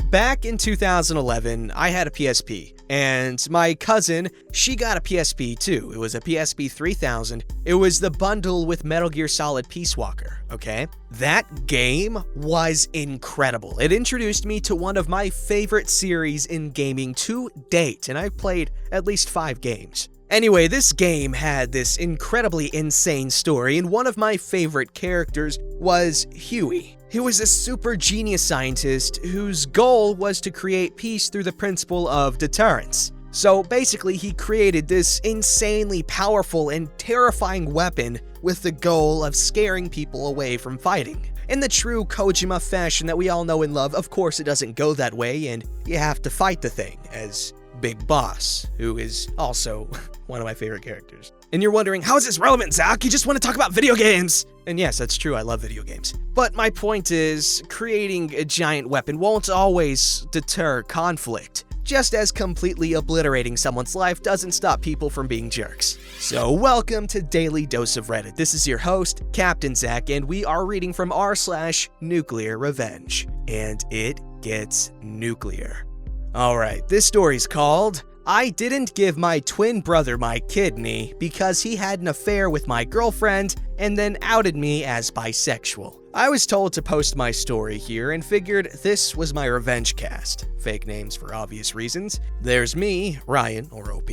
Back in 2011, I had a PSP, and my cousin, she got a PSP too. It was a PSP 3000. It was the bundle with Metal Gear Solid Peace Walker, okay? That game was incredible. It introduced me to one of my favorite series in gaming to date, and I've played at least 5 games. Anyway, this game had this incredibly insane story, and one of my favorite characters was Huey. He was a super genius scientist whose goal was to create peace through the principle of deterrence. So basically, he created this insanely powerful and terrifying weapon with the goal of scaring people away from fighting. In the true Kojima fashion that we all know and love, of course it doesn't go that way, and you have to fight the thing as Big Boss, who is also one of my favorite characters. And you're wondering, how is this relevant, Zach? You just want to talk about video games! And yes, that's true, I love video games. But my point is, creating a giant weapon won't always deter conflict, just as completely obliterating someone's life doesn't stop people from being jerks. So welcome to Daily Dose of Reddit. This is your host, Captain Zach, and we are reading from r/NuclearRevenge. And it gets nuclear. Alright, this story's called, I didn't give my twin brother my kidney because he had an affair with my girlfriend and then outed me as bisexual. I was told to post my story here and figured this was my revenge cast. Fake names for obvious reasons. There's me, Ryan, or OP,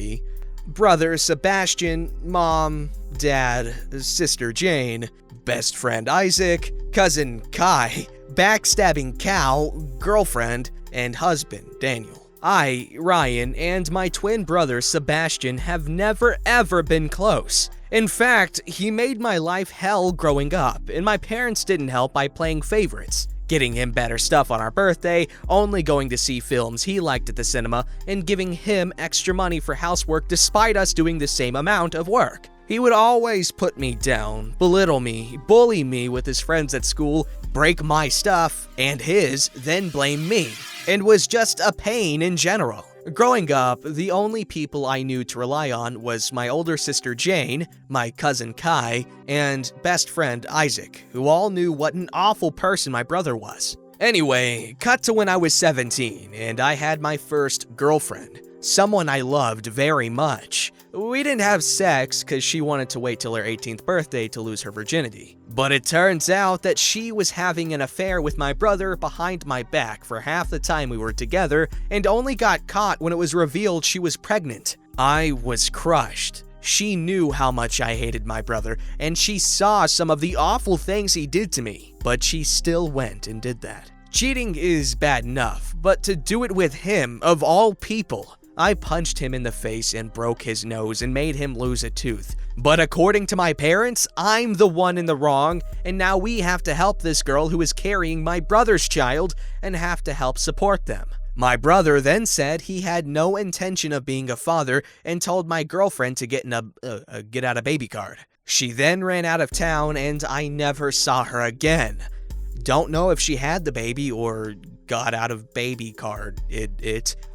brother Sebastian, mom, dad, sister Jane, best friend Isaac, cousin Kai, backstabbing cow, girlfriend, and husband Daniel. I, Ryan, and my twin brother Sebastian have never ever been close. In fact, he made my life hell growing up, and my parents didn't help by playing favorites, getting him better stuff on our birthday, only going to see films he liked at the cinema, and giving him extra money for housework despite us doing the same amount of work. He would always put me down, belittle me, bully me with his friends at school, break my stuff, and his, then blame me, and was just a pain in general. Growing up, the only people I knew to rely on was my older sister Jane, my cousin Kai, and best friend Isaac, who all knew what an awful person my brother was. Anyway, cut to when I was 17, and I had my first girlfriend, someone I loved very much. We didn't have sex because she wanted to wait till her 18th birthday to lose her virginity. But it turns out that she was having an affair with my brother behind my back for half the time we were together and only got caught when it was revealed she was pregnant. I was crushed. She knew how much I hated my brother, and she saw some of the awful things he did to me, but she still went and did that. Cheating is bad enough, but to do it with him, of all people, I punched him in the face and broke his nose and made him lose a tooth. But according to my parents, I'm the one in the wrong, and now we have to help this girl who is carrying my brother's child and have to help support them. My brother then said he had no intention of being a father and told my girlfriend to get a get out of baby card. She then ran out of town and I never saw her again. Don't know if she had the baby or got out of baby card.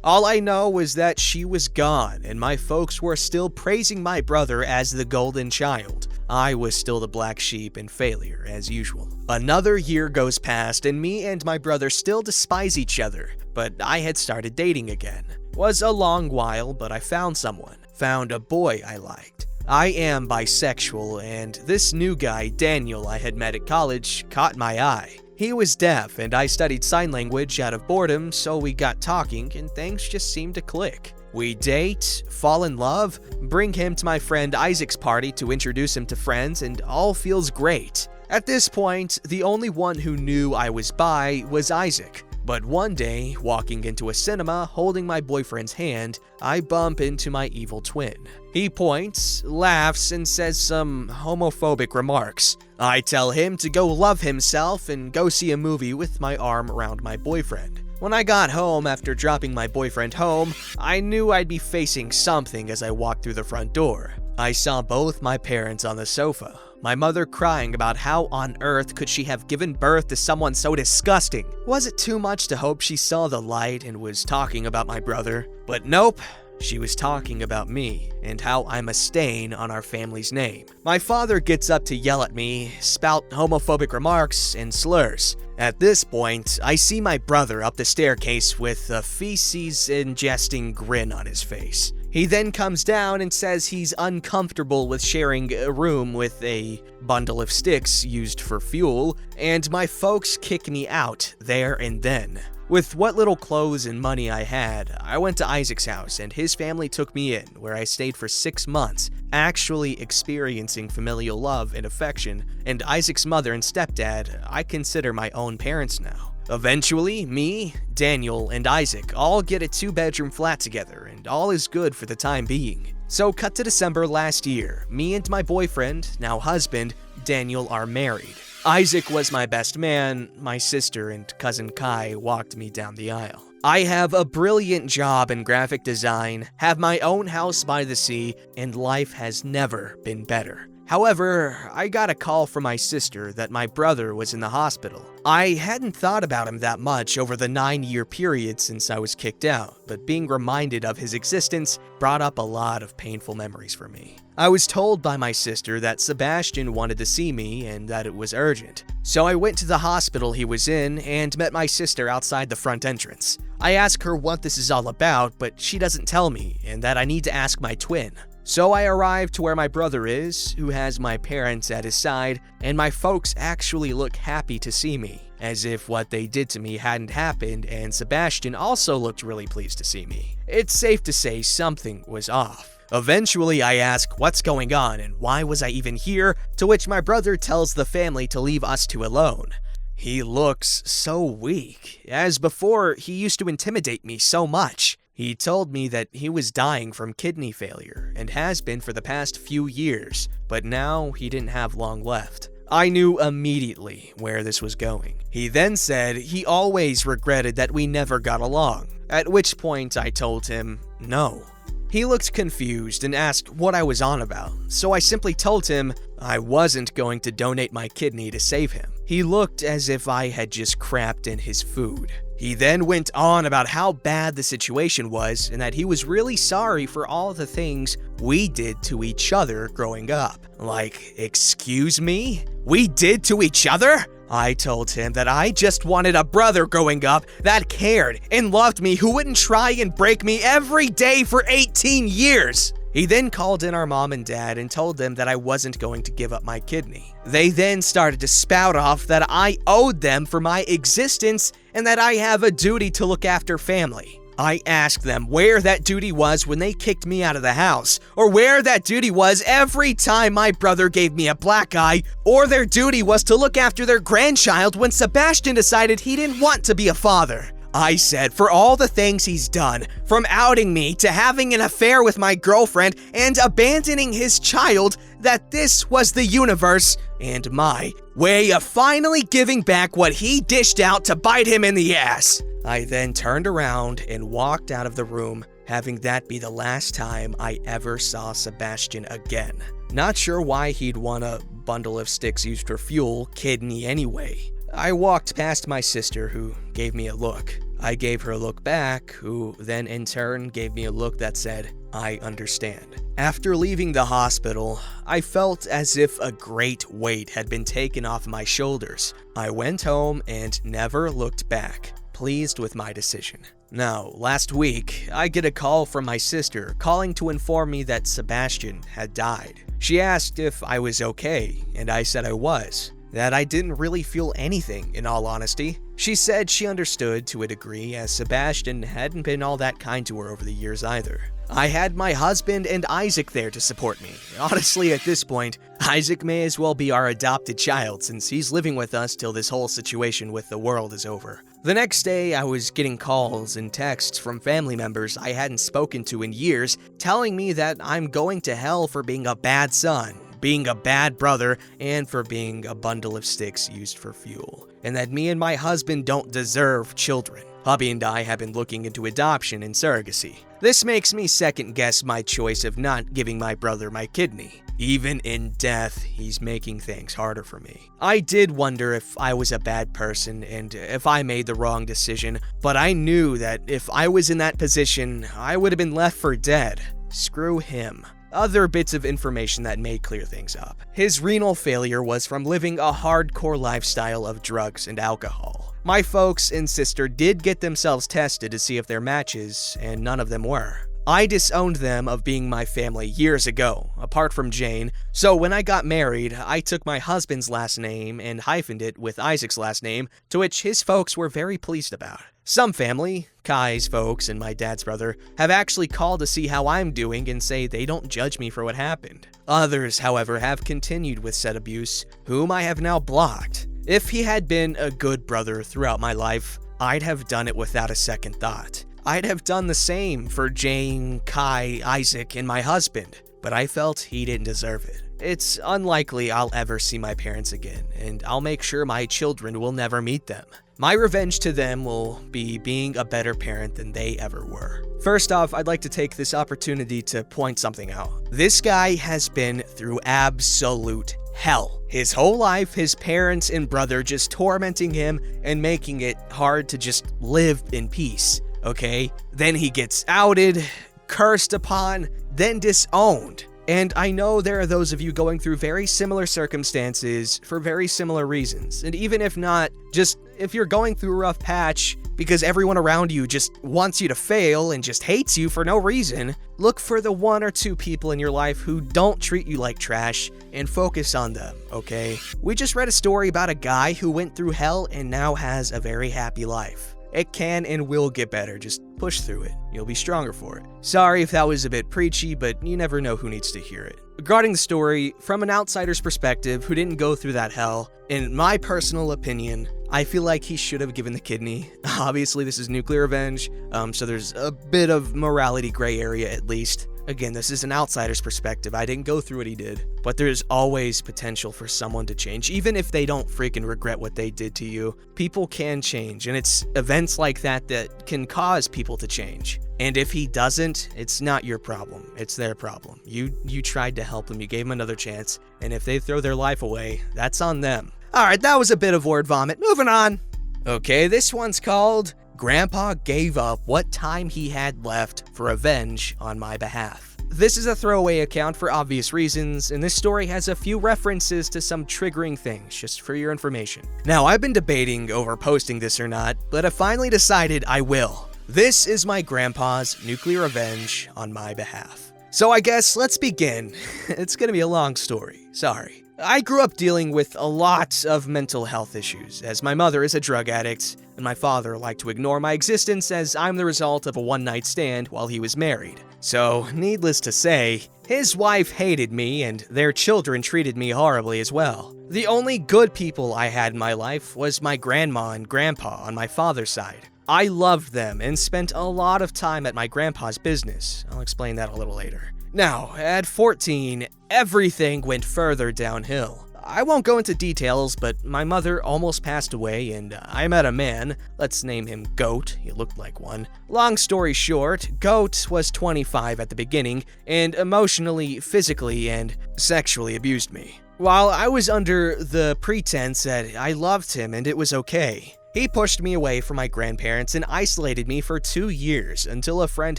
All I know was that she was gone, and my folks were still praising my brother as the golden child. I was still the black sheep and failure, as usual. Another year goes past, and me and my brother still despise each other, but I had started dating again. Was a long while, but I found someone. Found a boy I liked. I am bisexual, and this new guy, Daniel, I had met at college, caught my eye. He was deaf, and I studied sign language out of boredom, so we got talking, and things just seemed to click. We date, fall in love, bring him to my friend Isaac's party to introduce him to friends, and all feels great. At this point, the only one who knew I was bi was Isaac. But one day, walking into a cinema, holding my boyfriend's hand, I bump into my evil twin. He points, laughs, and says some homophobic remarks. I tell him to go love himself and go see a movie with my arm around my boyfriend. When I got home after dropping my boyfriend home, I knew I'd be facing something as I walked through the front door. I saw both my parents on the sofa, my mother crying about how on earth could she have given birth to someone so disgusting. Was it too much to hope she saw the light and was talking about my brother? But nope. She was talking about me and how I'm a stain on our family's name. My father gets up to yell at me, spout homophobic remarks and slurs, At this point, I see my brother up the staircase with a feces-ingesting grin on his face. He then comes down and says he's uncomfortable with sharing a room with a bundle of sticks used for fuel, and my folks kick me out there and then. With what little clothes and money I had, I went to Isaac's house and his family took me in, where I stayed for 6 months, actually experiencing familial love and affection, and Isaac's mother and stepdad I consider my own parents now. Eventually, me, Daniel, and Isaac all get a 2-bedroom flat together, and all is good for the time being. So cut to December last year, me and my boyfriend, now husband, Daniel are married. Isaac was my best man, my sister and cousin Kai walked me down the aisle. I have a brilliant job in graphic design, have my own house by the sea, and life has never been better. However, I got a call from my sister that my brother was in the hospital. I hadn't thought about him that much over the 9-year period since I was kicked out, but being reminded of his existence brought up a lot of painful memories for me. I was told by my sister that Sebastian wanted to see me and that it was urgent. So I went to the hospital he was in and met my sister outside the front entrance. I ask her what this is all about, but she doesn't tell me, and that I need to ask my twin. So I arrive to where my brother is, who has my parents at his side, and my folks actually look happy to see me, as if what they did to me hadn't happened, and Sebastian also looked really pleased to see me. It's safe to say something was off. Eventually, I ask what's going on and why was I even here, to which my brother tells the family to leave us two alone. He looks so weak, as before he used to intimidate me so much. He told me that he was dying from kidney failure and has been for the past few years, but now he didn't have long left. I knew immediately where this was going. He then said he always regretted that we never got along, at which point I told him no. He looked confused and asked what I was on about, so I simply told him I wasn't going to donate my kidney to save him. He looked as if I had just crapped in his food. He then went on about how bad the situation was and that he was really sorry for all the things we did to each other growing up. Like, excuse me? We did to each other? I told him that I just wanted a brother growing up that cared and loved me, who wouldn't try and break me every day for 18 years. He then called in our mom and dad and told them that I wasn't going to give up my kidney. They then started to spout off that I owed them for my existence and that I have a duty to look after family. I asked them where that duty was when they kicked me out of the house, or where that duty was every time my brother gave me a black eye, or their duty was to look after their grandchild when Sebastian decided he didn't want to be a father. I said for all the things he's done, from outing me to having an affair with my girlfriend and abandoning his child, that this was the universe and my way of finally giving back what he dished out to bite him in the ass. I then turned around and walked out of the room, having that be the last time I ever saw Sebastian again. Not sure why he'd want a bundle of sticks used for fuel kidney anyway. I walked past my sister, who gave me a look. I gave her a look back, who then in turn gave me a look that said, I understand. After leaving the hospital, I felt as if a great weight had been taken off my shoulders. I went home and never looked back, pleased with my decision. Now, last week, I get a call from my sister calling to inform me that Sebastian had died. She asked if I was okay, and I said I was. That I didn't really feel anything, in all honesty. She said she understood to a degree, as Sebastian hadn't been all that kind to her over the years either. I had my husband and Isaac there to support me. Honestly, at this point, Isaac may as well be our adopted child, since he's living with us till this whole situation with the world is over. The next day, I was getting calls and texts from family members I hadn't spoken to in years, telling me that I'm going to hell for being a bad son, being a bad brother, and for being a bundle of sticks used for fuel, and that me and my husband don't deserve children. Hubby and I have been looking into adoption and surrogacy. This makes me second guess my choice of not giving my brother my kidney. Even in death, he's making things harder for me. I did wonder if I was a bad person and if I made the wrong decision, but I knew that if I was in that position, I would have been left for dead. Screw him. other bits of information that may clear things up. His renal failure was from living a hardcore lifestyle of drugs and alcohol. My folks and sister did get themselves tested to see if they're matches, and none of them were. I disowned them of being my family years ago, apart from Jane, so when I got married, I took my husband's last name and hyphened it with Isaac's last name, to which his folks were very pleased about. Some family, Kai's folks and my dad's brother, have actually called to see how I'm doing and say they don't judge me for what happened. Others, however, have continued with said abuse, whom I have now blocked. If he had been a good brother throughout my life, I'd have done it without a second thought. I'd have done the same for Jane, Kai, Isaac, and my husband, but I felt he didn't deserve it. It's unlikely I'll ever see my parents again, and I'll make sure my children will never meet them. My revenge to them will be being a better parent than they ever were. First off, I'd like to take this opportunity to point something out. This guy has been through absolute hell. His whole life, his parents and brother just tormenting him and making it hard to just live in peace. Okay? Then he gets outed, cursed upon, then disowned. And I know there are those of you going through very similar circumstances for very similar reasons. And even if not, just if you're going through a rough patch because everyone around you just wants you to fail and just hates you for no reason, look for the 1 or 2 people in your life who don't treat you like trash and focus on them, okay? We just read a story about a guy who went through hell and now has a very happy life. It can and will get better, just push through it. You'll be stronger for it. Sorry if that was a bit preachy, but you never know who needs to hear it. Regarding the story, from an outsider's perspective who didn't go through that hell, in my personal opinion, I feel like he should have given the kidney. Obviously, this is NuclearRevenge, so there's a bit of morality gray area at least. Again, this is an outsider's perspective. I didn't go through what he did, but there's always potential for someone to change. Even if they don't freaking regret what they did to you, people can change, and it's events like that that can cause people to change. And if he doesn't, it's not your problem. It's their problem. You tried to help them. You gave them another chance, and if they throw their life away, that's on them. All right, that was a bit of word vomit. Moving on. Okay, this one's called Grandpa Gave Up What Time He Had Left for Revenge on My Behalf. This is a throwaway account for obvious reasons, and this story has a few references to some triggering things, just for your information. Now, I've been debating over posting this or not, but I finally decided I will. This is my grandpa's nuclear revenge on my behalf. So I guess let's begin. It's gonna be a long story, sorry. I grew up dealing with a lot of mental health issues, as my mother is a drug addict, and my father liked to ignore my existence as I'm the result of a one-night stand while he was married. So, needless to say, his wife hated me, and their children treated me horribly as well. The only good people I had in my life was my grandma and grandpa on my father's side. I loved them and spent a lot of time at my grandpa's business. I'll explain that a little later. Now, at 14, everything went further downhill. I won't go into details, but my mother almost passed away and I met a man. Let's name him Goat. He looked like one. Long story short, Goat was 25 at the beginning and emotionally, physically, and sexually abused me. While I was under the pretense that I loved him and it was okay, he pushed me away from my grandparents and isolated me for 2 years until a friend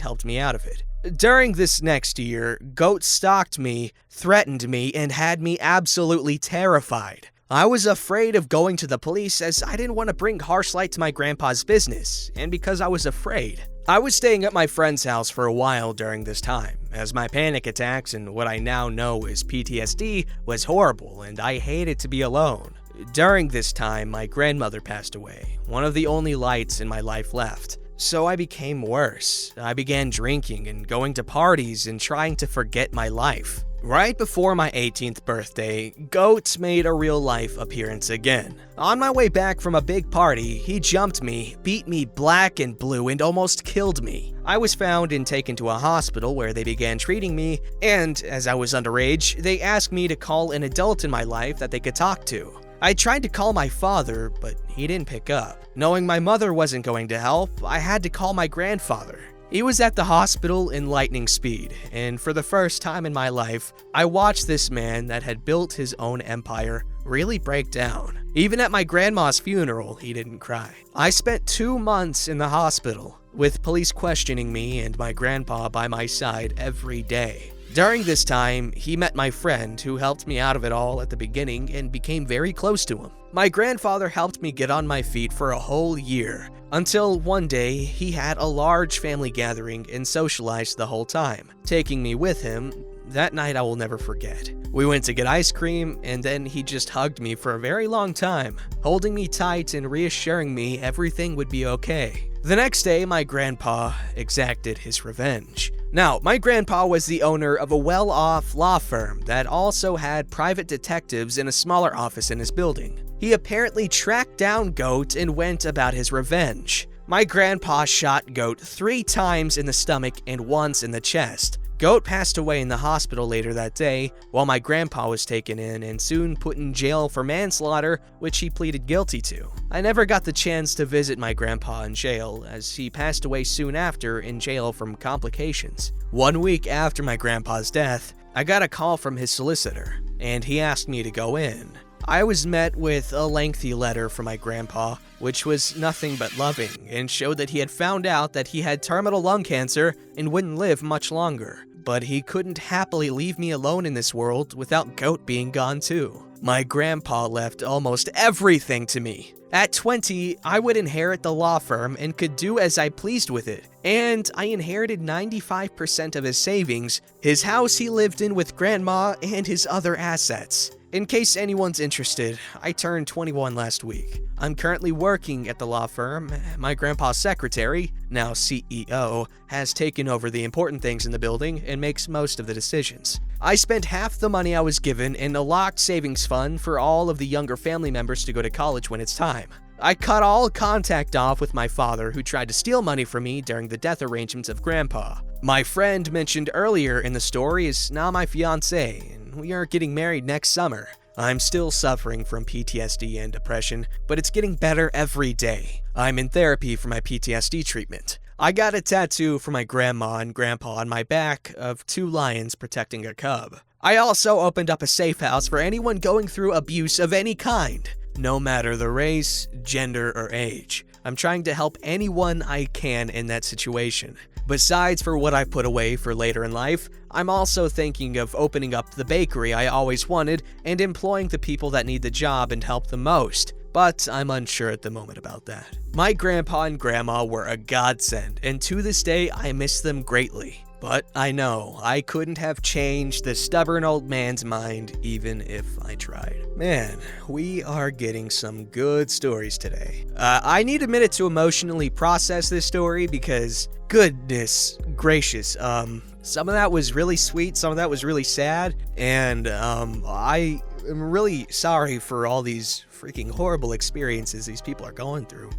helped me out of it. During this next year, Goat stalked me, threatened me, and had me absolutely terrified. I was afraid of going to the police as I didn't want to bring harsh light to my grandpa's business, and because I was afraid. I was staying at my friend's house for a while during this time, as my panic attacks and what I now know as PTSD was horrible, and I hated to be alone. During this time, my grandmother passed away, one of the only lights in my life left. So I became worse. I began drinking and going to parties and trying to forget my life. Right before my 18th birthday, Goat made a real-life appearance again. On my way back from a big party, he jumped me, beat me black and blue, and almost killed me. I was found and taken to a hospital where they began treating me, and as I was underage, they asked me to call an adult in my life that they could talk to. I tried to call my father, but he didn't pick up. Knowing my mother wasn't going to help, I had to call my grandfather. He was at the hospital in lightning speed, and for the first time in my life, I watched this man that had built his own empire really break down. Even at my grandma's funeral, he didn't cry. I spent 2 months in the hospital, with police questioning me and my grandpa by my side every day. During this time, he met my friend who helped me out of it all at the beginning and became very close to him. My grandfather helped me get on my feet for a whole year, until one day he had a large family gathering and socialized the whole time, taking me with him. That night I will never forget. We went to get ice cream, and then he just hugged me for a very long time, holding me tight and reassuring me everything would be okay. The next day, my grandpa exacted his revenge. Now, my grandpa was the owner of a well-off law firm that also had private detectives in a smaller office in his building. He apparently tracked down Goat and went about his revenge. My grandpa shot Goat 3 times in the stomach and once in the chest. Goat passed away in the hospital later that day, while my grandpa was taken in and soon put in jail for manslaughter, which he pleaded guilty to. I never got the chance to visit my grandpa in jail, as he passed away soon after in jail from complications. 1 week after my grandpa's death, I got a call from his solicitor, and he asked me to go in. I was met with a lengthy letter from my grandpa, which was nothing but loving, and showed that he had found out that he had terminal lung cancer and wouldn't live much longer. But he couldn't happily leave me alone in this world without Goat being gone too. My grandpa left almost everything to me. At 20, I would inherit the law firm and could do as I pleased with it. And I inherited 95% of his savings, his house he lived in with grandma, and his other assets. In case anyone's interested, I turned 21 last week. I'm currently working at the law firm. My grandpa's secretary, now CEO, has taken over the important things in the building and makes most of the decisions. I spent half the money I was given in a locked savings fund for all of the younger family members to go to college when it's time. I cut all contact off with my father, who tried to steal money from me during the death arrangements of Grandpa. My friend mentioned earlier in the story is now my fiancé, and we are getting married next summer. I'm still suffering from PTSD and depression, but it's getting better every day. I'm in therapy for my PTSD treatment. I got a tattoo for my grandma and grandpa on my back of 2 lions protecting a cub. I also opened up a safe house for anyone going through abuse of any kind, no matter the race, gender, or age. I'm trying to help anyone I can in that situation. Besides for what I put away for later in life, I'm also thinking of opening up the bakery I always wanted and employing the people that need the job and help the most, but I'm unsure at the moment about that. My grandpa and grandma were a godsend, and to this day I miss them greatly. But I know I couldn't have changed the stubborn old man's mind even if I tried. Man, we are getting some good stories today. I need a minute to emotionally process this story because, goodness gracious, some of that was really sweet, some of that was really sad, and I am really sorry for all these freaking horrible experiences these people are going through.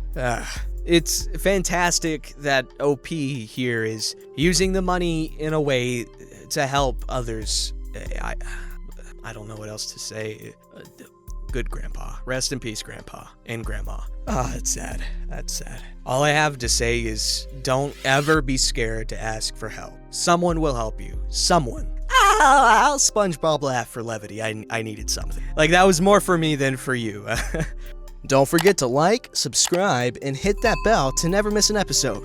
It's fantastic that OP here is using the money in a way to help others. I don't know what else to say. Good grandpa. Rest in peace, grandpa and grandma. It's sad. That's sad. All I have to say is don't ever be scared to ask for help. Someone will help you. Someone. I'll SpongeBob laugh for levity. I needed something. Like, that was more for me than for you. Don't forget to like, subscribe, and hit that bell to never miss an episode.